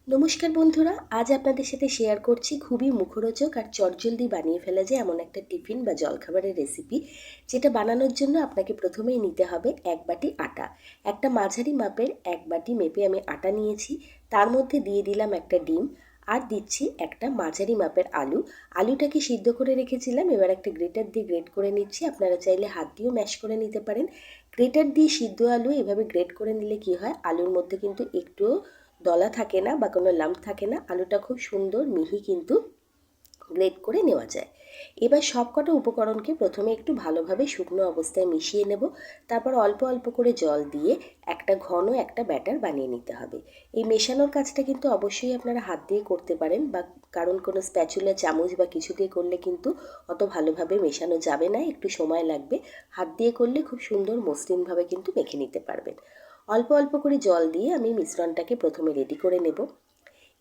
নমস্কার বন্ধুরা, আজ আপনাদের সাথে শেয়ার করছি খুবই মুখরোচক আর চটজলদি বানিয়ে ফেলা যায় এমন একটা টিফিন বা জলখাবারের রেসিপি, যেটা বানানোর জন্য আপনাকে প্রথমেই নিতে হবে এক বাটি আটা। একটা মাঝারি মাপের এক বাটি মেপে আমি আটা নিয়েছি। তার মধ্যে দিয়ে দিলাম একটা ডিম, আর দিচ্ছি একটা মাঝারি মাপের আলু। আলুটাকে সিদ্ধ করে রেখেছিলাম, এবার একটা গ্রেটার দিয়ে গ্রেট করে নিচ্ছি। আপনারা চাইলে হাত দিয়েও ম্যাশ করে নিতে পারেন। গ্রেটার দিয়ে সিদ্ধ আলু এভাবে গ্রেট করে নিলে কি হয়, আলুর মধ্যে কিন্তু একটুও দলা থাকে না বা কোনো লাম্প থাকে না। আলুটা খুব সুন্দর মিহি কিন্তু গ্রেট করে নেওয়া যায়। এবার সবকটা উপকরণকে প্রথমে একটু ভালোভাবে শুকনো অবস্থায় মিশিয়ে নেব। তারপর অল্প অল্প করে জল দিয়ে একটা ঘন একটা ব্যাটার বানিয়ে নিতে হবে। এই মেশানোর কাজটা কিন্তু অবশ্যই আপনারা হাত দিয়ে করতে পারেন, বা কারণ কোনো স্প্যাচুলা চামচ বা কিছু দিয়ে করলে কিন্তু অত ভালোভাবে মেশানো যাবে না, একটু সময় লাগবে। হাত দিয়ে করলে খুব সুন্দর মসৃণভাবে কিন্তু মেখে নিতে পারবেন। অল্প অল্প করে জল দিয়ে আমি মিশ্রণটাকে প্রথমে রেডি করে নেব।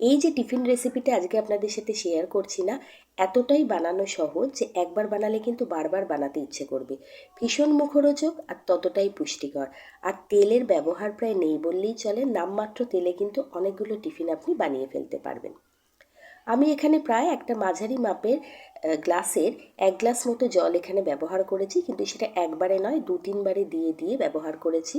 এই যে টিফিন রেসিপিটা আজকে আপনাদের সাথে শেয়ার করছি না, এতটাই বানানো সহজ যে একবার বানালে কিন্তু বারবার বানাতে ইচ্ছে করবে। ভীষণ মুখরোচক আর ততটাই পুষ্টিকর। আর তেলের ব্যবহার প্রায় নেই বললেই চলে, নামমাত্র তেলে কিন্তু অনেকগুলো টিফিন আপনি বানিয়ে ফেলতে পারবেন। আমি এখানে প্রায় একটা মাঝারি মাপের গ্লাসের 1 গ্লাস মতো জল এখানে ব্যবহার করেছি, কিন্তু সেটা একবারে নয়, 2-3 বারে দিয়ে দিয়ে ব্যবহার করেছি।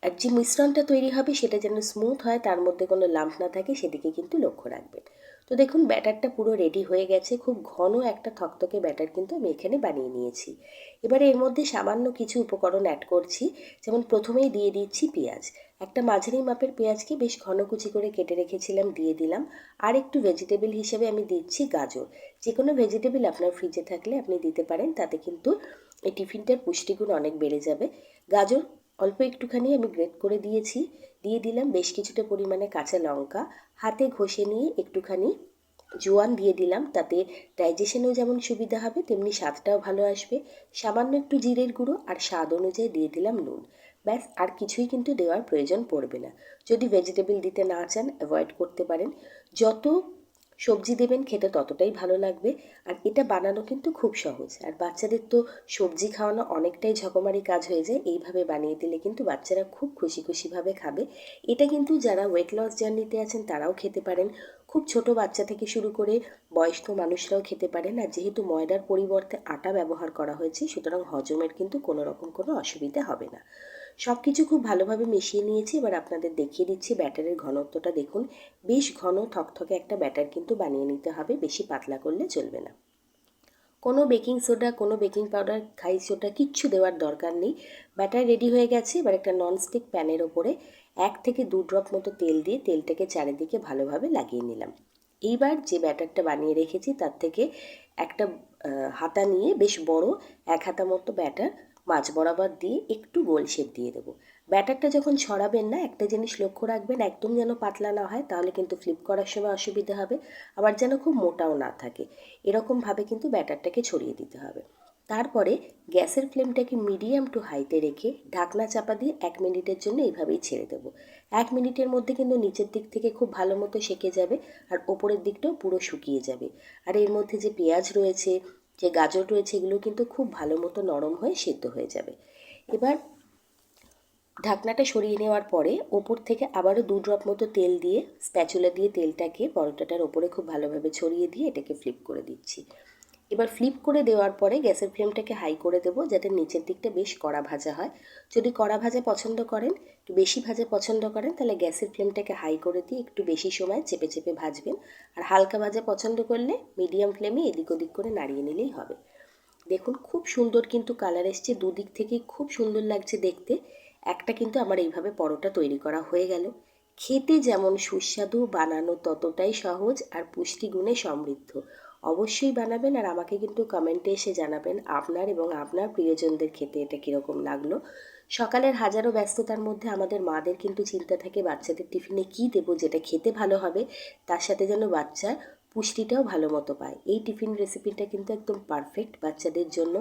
আর যে মিশ্রণটা তৈরি হবে সেটা যেন স্মুথ হয়, তার মধ্যে কোনো লাম্প না থাকে, সেদিকে কিন্তু লক্ষ্য রাখবেন। তো দেখুন, ব্যাটারটা পুরো রেডি হয়ে গেছে। খুব ঘন একটা থকথকে ব্যাটার কিন্তু আমি এখানে বানিয়ে নিয়েছি। এবারে এর মধ্যে সামান্য কিছু উপকরণ অ্যাড করছি। যেমন প্রথমেই দিয়ে দিচ্ছি পেঁয়াজ। একটা মাঝারি মাপের পেঁয়াজকে বেশ ঘন কুচি করে কেটে রেখেছিলাম, দিয়ে দিলাম। আর একটু ভেজিটেবল হিসেবে আমি দিচ্ছি গাজর। যে কোনো ভেজিটেবল আপনার ফ্রিজে থাকলে আপনি দিতে পারেন, তাতে কিন্তু এই টিফিনটার পুষ্টিগুণ অনেক বেড়ে যাবে। গাজর অল্প একটুখানি আমি গ্রেট করে দিয়েছি। দিয়ে দিলাম বেশ কিছুটা পরিমাণে কাঁচা লঙ্কা। হাতে ঘষে নিয়ে একটুখানি জোয়ান দিয়ে দিলাম, তাতে ডাইজেশনেও যেমন সুবিধা হবে তেমনি স্বাদটাও ভালো আসবে। সামান্য একটু জিরের গুঁড়ো আর স্বাদ অনুযায়ী দিয়ে দিলাম নুন। ব্যাস, আর কিছুই কিন্তু দেওয়ার প্রয়োজন পড়বে না। যদি ভেজিটেবল দিতে না চান, অ্যাভয়েড করতে পারেন। যত সবজি দেবেন খেতে ততটাই ভালো লাগবে। আর এটা বানানো কিন্তু খুব সহজ, আর বাচ্চাদের তো সবজি খাওয়ানো অনেকটাই ঝকমারি কাজ হয়ে যায়। এইভাবে বানিয়ে দিলে কিন্তু বাচ্চারা খুব খুশি খুশিভাবে খাবে। এটা কিন্তু যারা ওয়েট লস জার্নিতে আছেন তারাও খেতে পারেন। খুব ছোট বাচ্চা থেকে শুরু করে বয়স্ক মানুষরাও খেতে পারেন। আর যেহেতু ময়দার পরিবর্তে আটা ব্যবহার করা হয়েছে, সুতরাং হজমের কিন্তু কোনো রকম কোনো অসুবিধা হবে না। সব কিছু খুব ভালোভাবে মিশিয়ে নিয়েছি। এবার আপনাদের দেখিয়ে দিচ্ছি ব্যাটারের ঘনত্বটা। দেখুন, বেশ ঘন থকথকে একটা ব্যাটার কিন্তু বানিয়ে নিতে হবে, বেশি পাতলা করলে চলবে না। কোনো বেকিং সোডা, কোনো বেকিং পাউডার, খাই সোডা কিচ্ছু দেওয়ার দরকার নেই। ব্যাটার রেডি হয়ে গেছে। এবার একটা ননস্টিক প্যানের ওপরে 1 থেকে 2 ড্রপ মতো তেল দিয়ে তেলটাকে চারিদিকে ভালোভাবে লাগিয়ে নিলাম। এইবার যে ব্যাটারটা বানিয়ে রেখেছি তার থেকে একটা হাতা নিয়ে, বেশ বড় 1 হাতা মতো ব্যাটার মাঝ বরাবর দিয়ে একটু গোল শেপ দিয়ে দেবো। ব্যাটারটা যখন ছড়াবেন না, একটা জিনিস লক্ষ্য রাখবেন, একদম যেন পাতলা না হয়, তাহলে কিন্তু ফ্লিপ করার সময় অসুবিধা হবে। আবার যেন খুব মোটাও না থাকে, এরকমভাবে কিন্তু ব্যাটারটাকে ছড়িয়ে দিতে হবে। তারপরে গ্যাসের ফ্লেমটাকে মিডিয়াম টু হাইতে রেখে ঢাকনা চাপা দিয়ে 1 মিনিটের জন্য এইভাবেই ছেড়ে দেবো। 1 মিনিটের মধ্যে কিন্তু নিচের দিক থেকে খুব ভালো মতো সেঁকে যাবে, আর ওপরের দিকটাও পুরো শুকিয়ে যাবে। আর এর মধ্যে যে পেঁয়াজ রয়েছে, যে গাজর রয়েছে, এগুলো কিন্তু খুব ভালো মতো নরম হয়ে সেদ্ধ হয়ে যাবে। এবার ঢাকনাটা সরিয়ে নেওয়ার পরে ওপর থেকে আবারও 2 ড্রপ মতো তেল দিয়ে স্প্যাচুলা দিয়ে তেলটাকে পরোটাটার ওপরে খুব ভালোভাবে ছড়িয়ে দিয়ে এটাকে ফ্লিপ করে দিচ্ছি। এবার ফ্লিপ করে দেওয়ার পরে গ্যাসের ফ্লেমটাকে হাই করে দেবো, যাতে নিচের দিকটা বেশ কড়া ভাজা হয়। যদি কড়া ভাজা পছন্দ করেন, একটু বেশি ভাজা পছন্দ করেন, তাহলে গ্যাসের ফ্লেমটাকে হাই করে দিয়ে একটু বেশি সময় চেপে চেপে ভাজবেন। আর হালকা ভাজা পছন্দ করলে মিডিয়াম ফ্লেমে এদিক ওদিক করে নাড়িয়ে নিলেই হবে। দেখুন, খুব সুন্দর কিন্তু কালার এসছে, দুদিক থেকেই খুব সুন্দর লাগছে দেখতে। একটা কিন্তু আমার এইভাবে পরোটা তৈরি করা হয়ে গেল। খেতে যেমন সুস্বাদু, বানানো ততটাই সহজ আর পুষ্টিগুণে সমৃদ্ধ। অবশ্যই বানাবেন, আর আমাকে কিন্তু কমেন্টে এসে জানাবেন আপনার এবং আপনার প্রিয়জনদের খেতে এটা কীরকম লাগলো। সকালের হাজারো ব্যস্ততার মধ্যে আমাদের মাদের কিন্তু চিন্তা থাকে বাচ্চাদের টিফিনে কী দেবো যেটা খেতে ভালো হবে, তার সাথে যেন বাচ্চার পুষ্টিটাও ভালো মতো পায়। এই টিফিন রেসিপিটা কিন্তু একদম পারফেক্ট বাচ্চাদের জন্য।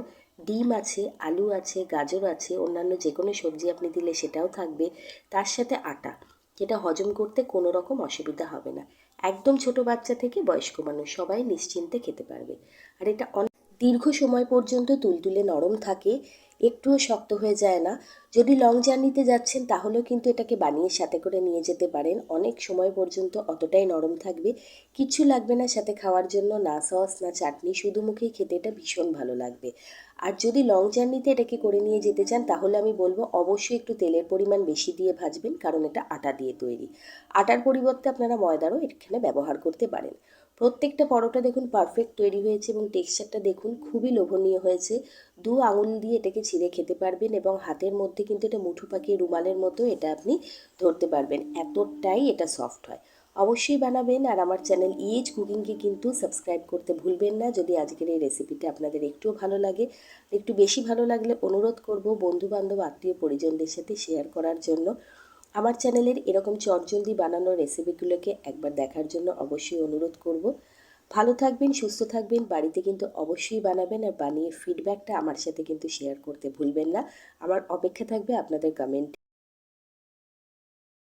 ডিম আছে, আলু আছে, গাজর আছে, অন্যান্য যে কোনো সবজি আপনি দিলে সেটাও থাকবে, তার সাথে আটা, যেটা হজম করতে কোনো রকম অসুবিধা হবে না। একদম ছোট বাচ্চা থেকে বয়স্ক মানুষ সবাই নিশ্চিন্তে খেতে পারবে। আর এটা অনেক দীর্ঘ সময় পর্যন্ত তুলতুলে নরম থাকে। একটুও শক্ত হয়ে যায় না। যদি লং জার্নিতে যাচ্ছেন তাহলেও কিন্তু এটাকে বানিয়ে সাথে করে নিয়ে যেতে পারেন। অনেক সময় পর্যন্ত অতটাই নরম থাকবে, কিচ্ছু লাগবে না সাথে খাওয়ার জন্য, না সস না চাটনি, শুধু মুখেই খেতে এটা ভীষণ ভালো লাগবে। আর যদি লং জার্নিতে এটাকে করে নিয়ে যেতে চান তাহলে আমি বলবো অবশ্যই একটু তেলের পরিমাণ বেশি দিয়ে ভাজবেন, কারণ এটা আটা দিয়ে তৈরি। আটার পরিবর্তে আপনারা ময়দারও এখানে ব্যবহার করতে পারেন। প্রত্যেকটা পরোটা দেখুন পারফেক্ট তৈরি হয়েছে এবং টেক্সচারটা দেখুন খুবই লোভনীয় হয়েছে। দু আঙুল দিয়ে এটাকে ছিঁড়ে খেতে পারবেন এবং হাতের মধ্যে কিন্তু এটা মুঠো পাকিয়ে রুমালের মতো এটা আপনি ধরতে পারবেন, এতটাই এটা সফট হয়। অবশ্যই বানাবেন। আর আমার চ্যানেল ইএইচ কুকিংকে কিন্তু সাবস্ক্রাইব করতে ভুলবেন না যদি আজকের এই রেসিপিটা আপনাদের একটুও ভালো লাগে। একটু বেশি ভালো লাগলে অনুরোধ করব বন্ধুবান্ধব আত্মীয় পরিজনদের সাথে শেয়ার করার জন্য। আমার চ্যানেলের এরকম চটজলদি বানানো রেসিপিগুলোকে একবার দেখার জন্য অবশ্যই অনুরোধ করব। ভালো থাকবেন, সুস্থ থাকবেন, বাড়িতে কিন্তু অবশ্যই বানাবেন আর বানিয়ে ফিডব্যাকটা আমার সাথে কিন্তু শেয়ার করতে ভুলবেন না। আমার অপেক্ষা থাকবে আপনাদের কমেন্টে।